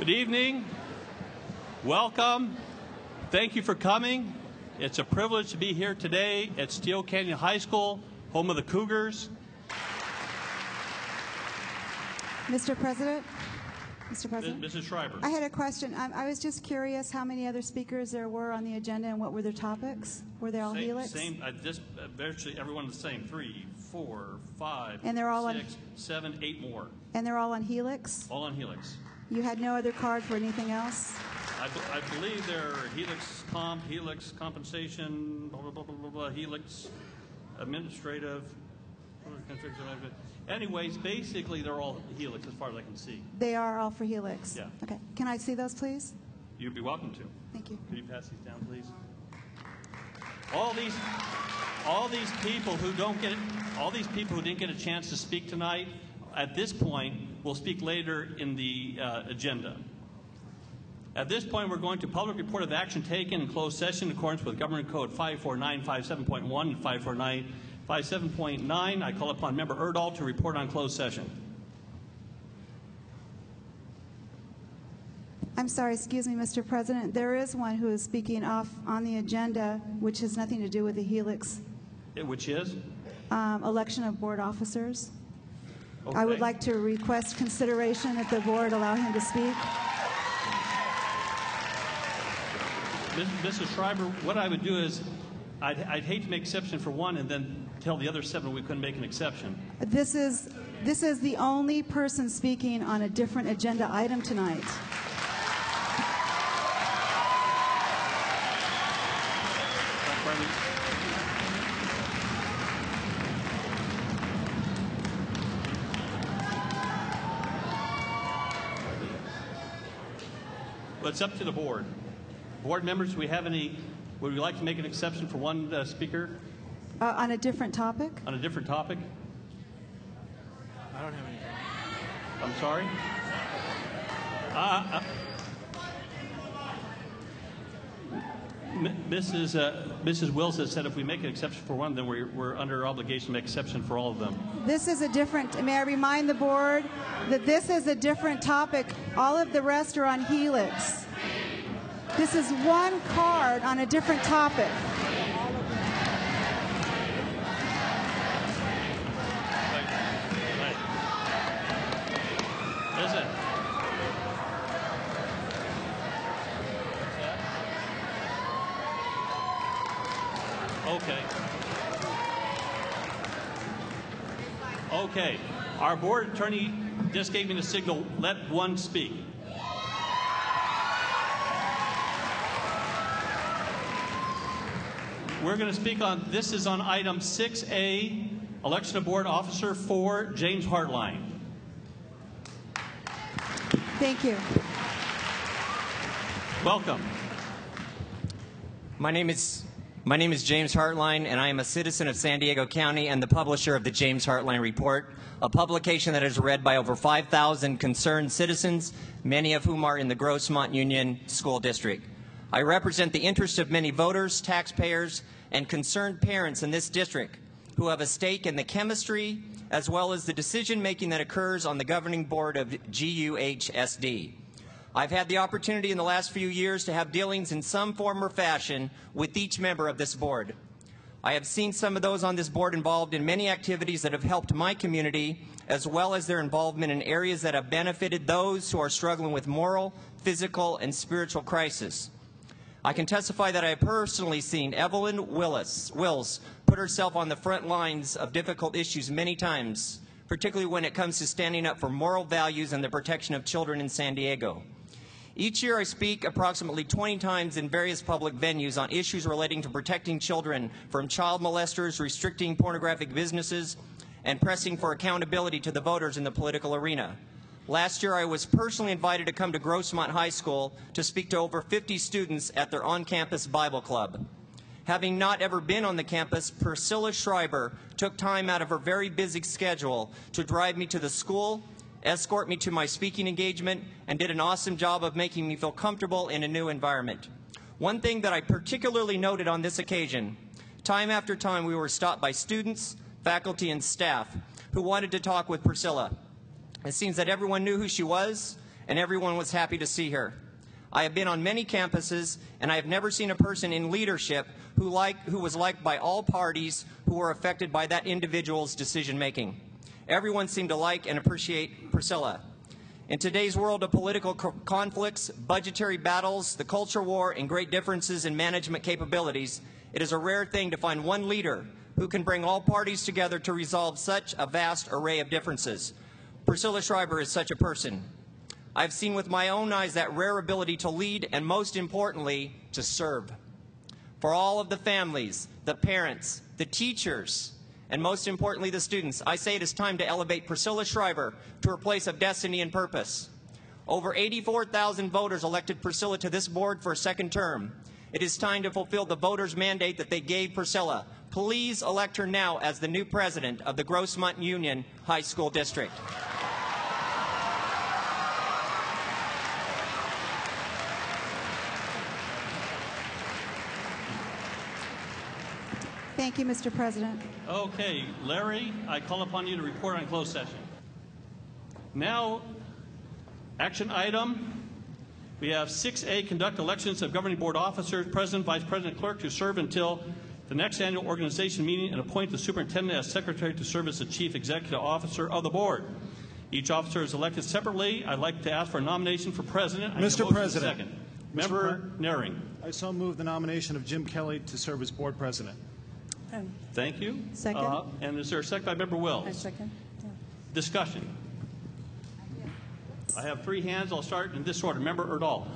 Good evening. Welcome. Thank you for coming. It's a privilege to be here today at Steele Canyon High School, home of the Cougars. Mr. President? Mr. President? Mrs. Schreiber. I had a question. I was just curious how many other speakers there were on the agenda and what were their topics? Were they all Helix? Virtually everyone the same. 3, 4, 5, and they're all 6, 7, 8 more. And they're all on Helix? All on Helix. You had no other card for anything else? I believe they're Helix Comp, Helix Compensation, blah, blah, blah, blah, blah, Helix Administrative. Anyways, basically they're all Helix as far as I can see. They are all for Helix? Yeah. Okay. Can I see those, please? You'd be welcome to. Thank you. Could you pass these down, please? All these people who didn't get a chance to speak tonight, at this point, will speak later in the agenda. At this point, we're going to public report of action taken in closed session in accordance with Government Code 54957.1 and 54957.9. I call upon Member Erdahl to report on closed session. I'm sorry, excuse me, Mr. President. There is one who is speaking off on the agenda, which has nothing to do with the Helix. Which is? Election of board officers. Okay. I would like to request consideration that the board allow him to speak. Mrs. Schreiber, what I would do is I'd hate to make exception for one and then tell the other 7 we couldn't make an exception. This is the only person speaking on a different agenda item tonight. Well, it's up to the board. Board members, do we have any? Would we like to make an exception for one speaker? On a different topic? On a different topic? I don't have any. I'm sorry? Mrs. Wills has said if we make an exception for one, then we're under obligation to make exception for all of them. This is a different, may I remind the board that this is a different topic. All of the rest are on Helix. This is one card on a different topic. Is it? Okay. Okay. Our board attorney just gave me the signal, let one speak. We're going to speak on, this is on item 6A, election of board officer for James Hartline. Thank you. Welcome. My name is James Hartline, and I am a citizen of San Diego County and the publisher of the James Hartline Report, a publication that is read by over 5,000 concerned citizens, many of whom are in the Grossmont Union School District. I represent the interests of many voters, taxpayers, and concerned parents in this district who have a stake in the chemistry as well as the decision-making that occurs on the governing board of GUHSD. I've had the opportunity in the last few years to have dealings in some form or fashion with each member of this board. I have seen some of those on this board involved in many activities that have helped my community, as well as their involvement in areas that have benefited those who are struggling with moral, physical, and spiritual crisis. I can testify that I have personally seen Evelyn Wills put herself on the front lines of difficult issues many times, particularly when it comes to standing up for moral values and the protection of children in San Diego. Each year I speak approximately 20 times in various public venues on issues relating to protecting children from child molesters, restricting pornographic businesses, and pressing for accountability to the voters in the political arena. Last year I was personally invited to come to Grossmont High School to speak to over 50 students at their on-campus Bible club. Having not ever been on the campus, Priscilla Schreiber took time out of her very busy schedule to drive me to the school, escort me to my speaking engagement, and did an awesome job of making me feel comfortable in a new environment. One thing that I particularly noted on this occasion, time after time we were stopped by students, faculty, and staff who wanted to talk with Priscilla. It seems that everyone knew who she was and everyone was happy to see her. I have been on many campuses, and I have never seen a person in leadership who was liked by all parties who were affected by that individual's decision-making. Everyone seemed to like and appreciate Priscilla. In today's world of political conflicts, budgetary battles, the culture war, and great differences in management capabilities, it is a rare thing to find one leader who can bring all parties together to resolve such a vast array of differences. Priscilla Schreiber is such a person. I've seen with my own eyes that rare ability to lead and, most importantly, to serve. For all of the families, the parents, the teachers, and most importantly the students, I say it is time to elevate Priscilla Schreiber to her place of destiny and purpose. Over 84,000 voters elected Priscilla to this board for a second term. It is time to fulfill the voters' mandate that they gave Priscilla. Please elect her now as the new president of the Grossmont Union High School District. Thank you, Mr. President. Okay, Larry, I call upon you to report on closed session. Now, action item. We have 6A, conduct elections of governing board officers, president, vice president, clerk to serve until the next annual organization meeting and appoint the superintendent as secretary to serve as the chief executive officer of the board. Each officer is elected separately. I'd like to ask for a nomination for president. Mr. President. Second. Member Nehring. I so move the nomination of Jim Kelly to serve as board president. Thank you. Second. And is there a second by Member Wills? I second. Yeah. Discussion. I have three hands. I'll start in this order. Member Erdahl.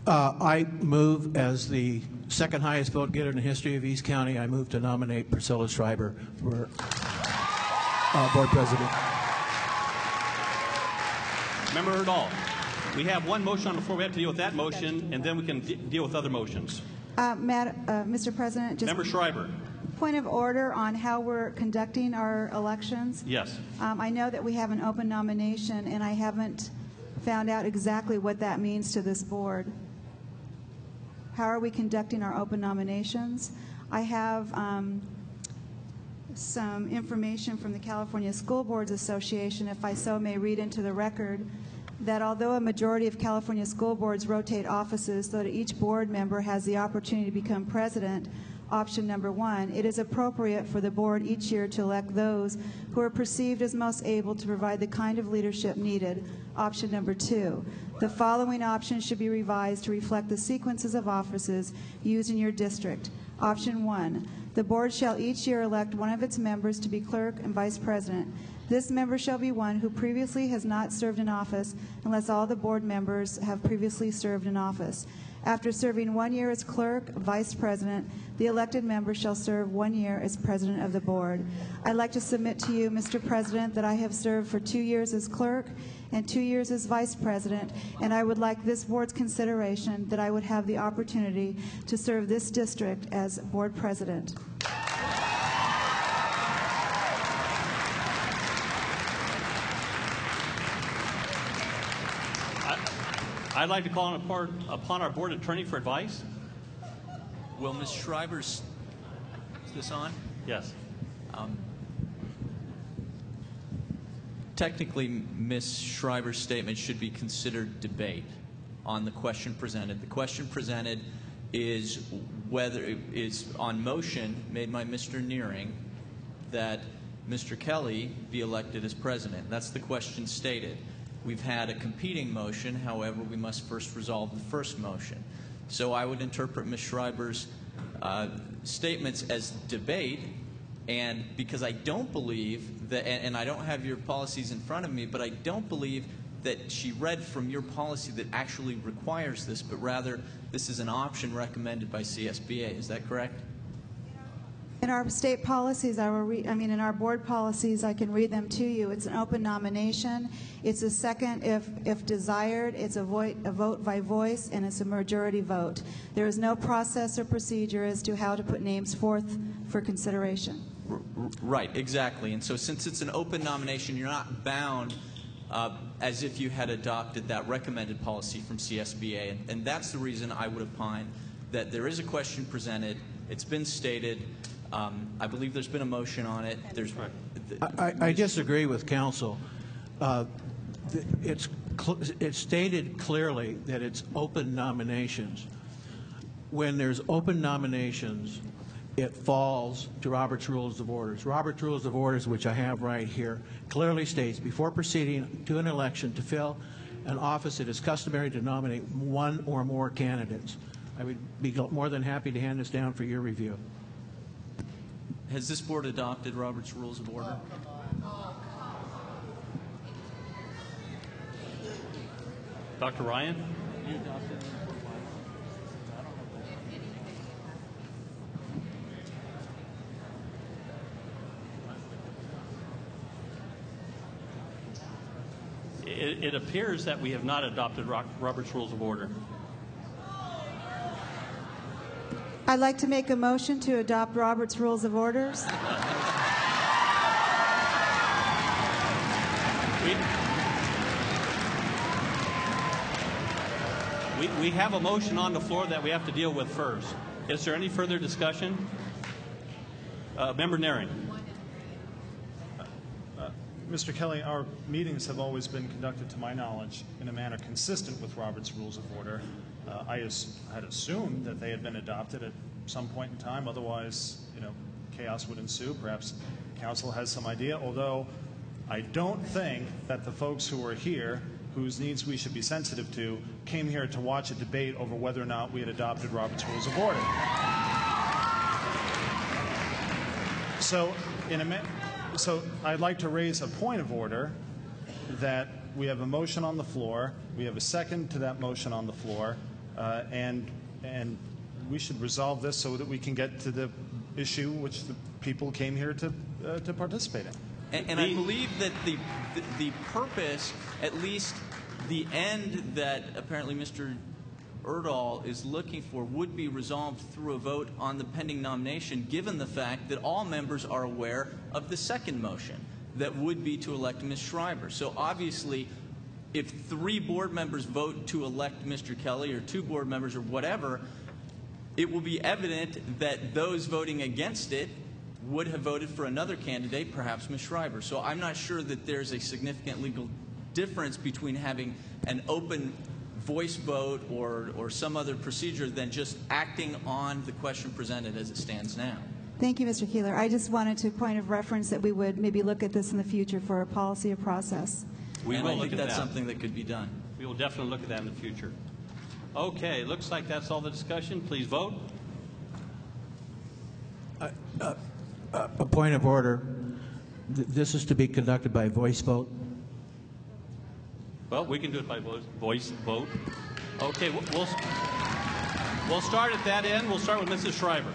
I move, as the second highest vote getter in the history of East County, I move to nominate Priscilla Schreiber for board president. Member Erdahl. We have one motion on the floor. We have to deal with that motion, and then we can deal with other motions. Mr. President, just Member Schreiber. point of order on how we're conducting our elections. Yes. I know that we have an open nomination, and I haven't found out exactly what that means to this board. How are we conducting our open nominations? I have some information from the California School Boards Association, if I so may read into the record, that although a majority of California school boards rotate offices so that each board member has the opportunity to become president, option number one, it is appropriate for the board each year to elect those who are perceived as most able to provide the kind of leadership needed, option number two. The following options should be revised to reflect the sequences of offices used in your district. Option one, the board shall each year elect one of its members to be clerk and vice president. This member shall be one who previously has not served in office unless all the board members have previously served in office. After serving 1 year as clerk, vice president, the elected member shall serve 1 year as president of the board. I'd like to submit to you, Mr. President, that I have served for 2 years as clerk and 2 years as vice president, and I would like this board's consideration that I would have the opportunity to serve this district as board president. I'd like to call upon our board attorney for advice. Will Ms. Schreiber's, is this on? Yes. Technically, Ms. Schreiber's statement should be considered debate on the question presented. The question presented is whether it is on motion made by Mr. Nehring that Mr. Kelly be elected as president. That's the question stated. We've had a competing motion. However, we must first resolve the first motion. So I would interpret Ms. Schreiber's statements as debate, and because I don't believe that, and I don't have your policies in front of me, but I don't believe that she read from your policy that actually requires this, but rather this is an option recommended by CSBA. Is that correct? In our state policies, in our board policies, I can read them to you. It's an open nomination. It's a second if desired. It's a vote by voice, and it's a majority vote. There is no process or procedure as to how to put names forth for consideration. Right, exactly. And so since it's an open nomination, you're not bound as if you had adopted that recommended policy from CSBA. And that's the reason I would opine that there is a question presented. It's been stated. I believe there's been a motion on it. I disagree with counsel. It's it's stated clearly that it's open nominations. When there's open nominations, it falls to Robert's Rules of Orders. Robert's Rules of Orders, which I have right here, clearly states, before proceeding to an election to fill an office, it is customary to nominate one or more candidates. I would be more than happy to hand this down for your review. Has this board adopted Robert's Rules of Order? Dr. Ryan? It appears that we have not adopted Robert's Rules of Order. I'd like to make a motion to adopt Robert's Rules of Orders. We have a motion on the floor that we have to deal with first. Is there any further discussion? Member Nehring. Mr. Kelly, our meetings have always been conducted, to my knowledge, in a manner consistent with Robert's Rules of Order. I had assumed that they had been adopted at some point in time. Otherwise, chaos would ensue. Perhaps council has some idea, although I don't think that the folks who are here, whose needs we should be sensitive to, came here to watch a debate over whether or not we had adopted Robert's Rules of Order. So I'd like to raise a point of order that we have a motion on the floor, we have a second to that motion on the floor, and we should resolve this so that we can get to the issue which the people came here to participate in. And I believe that the purpose, at least the end that apparently Mr. Erdahl is looking for, would be resolved through a vote on the pending nomination, given the fact that all members are aware of the second motion that would be to elect Ms. Schreiber. So obviously, if 3 board members vote to elect Mr. Kelly, or 2 board members, or whatever, it will be evident that those voting against it would have voted for another candidate, perhaps Ms. Schreiber. So I'm not sure that there's a significant legal difference between having an open voice vote or some other procedure than just acting on the question presented as it stands now. Thank you, Mr. Keeler. I just wanted to point of reference that we would maybe look at this in the future for a policy or process. We will look at that's that. Something that could be done. We will definitely look at that in the future. Okay, looks like that's all the discussion. Please vote. A point of order. This is to be conducted by voice vote. Well, we can do it by voice vote. Okay, we'll start at that end. We'll start with Mrs. Schreiber.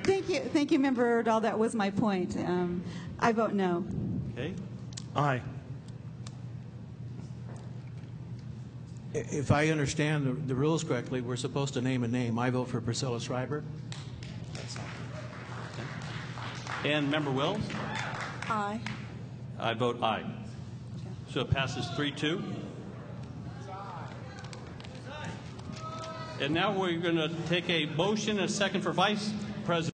Thank you, Member Erdahl. That was my point. I vote no. Okay. Aye. If I understand the rules correctly, we're supposed to name a name. I vote for Priscilla Schreiber. Okay. And Member Wills? Aye. I vote aye. So it passes 3-2. And now we're going to take a motion and a second for Vice President.